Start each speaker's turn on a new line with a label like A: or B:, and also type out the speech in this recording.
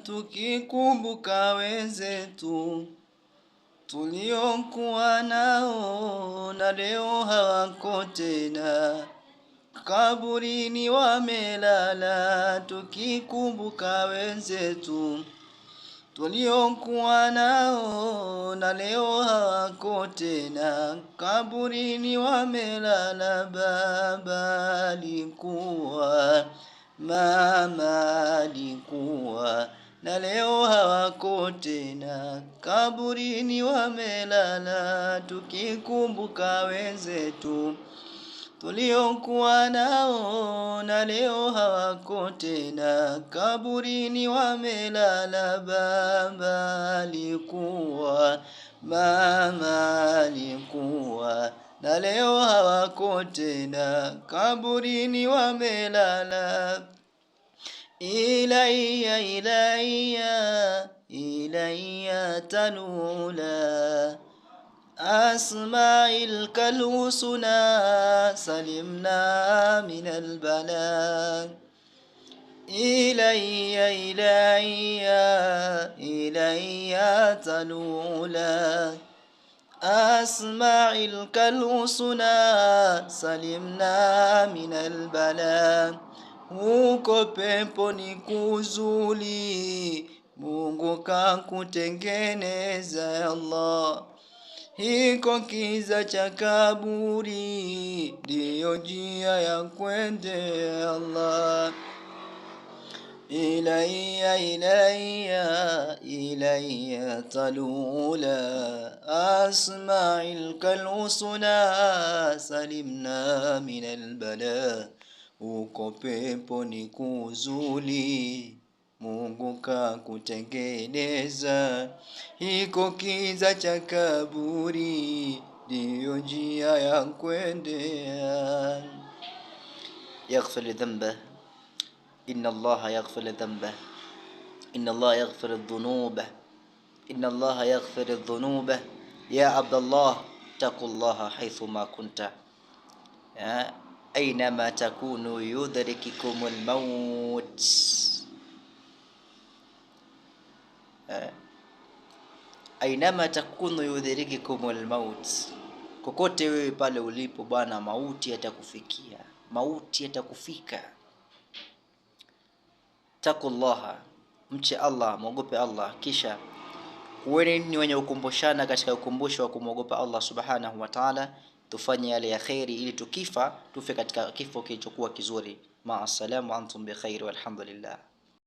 A: tukikumbuka wenzetu tuliokuwa nao na leo hawako tena, kaburini wamelala. Tukikumbuka wenzetu tuliokuwa nao na leo hawako tena, kaburini wamelala. Baba alikuwa, mama alikuwa, na leo hawako tena, kaburini wamelala. Tukikumbuka wenzetu tuliokuwa nao na leo hawako tena, kaburini wamelala. Baba alikuwa, mama alikuwa, na leo hawako tena, kaburini wamelala. Ilayya ilayya ilayya tanula أسماء الكالحسنى سلمنا من البلاء. إلي إلي إلي تلولا أسماء الكالحسنى سلمنا من البلاء. Huko peponi kuzuri, Mungu kakutengeneza ya Allah. Hiko kiza cha kaburi, ndiyo njia ya kwendea Allah. Ilayya ilayya ilayya talula asma'il kalhusna salimna min albala. Uko peponi kuzuri, Mungu kakutengeneza. Hiko kiza cha kaburi, ndiyo njia ya kwendea. Yaghfir dhanba, inna Allah yaghfir dhanba, inna Allah yaghfir dhunuba, inna Allah yaghfir dhunuba. Ya Abdallah, taqullaha haythuma kunta, aynama takunu yudrikikumul maut. Ainama takunu yudhirikikumul maut, kokote wewe pale ulipo bwana, mauti yatakufikia, mauti yatakufika. Taqullaha, mche Allah, muogope Allah, kisha kuweni ni wenye ukumbushana katika ukumbusho wa kumwogopa Allah subhanahu wa ta'ala. Tufanye yale ya khairi ili tukifa tufe katika kifo kilichokuwa kizuri. Ma'asalamu, antum bi khair walhamdulillah.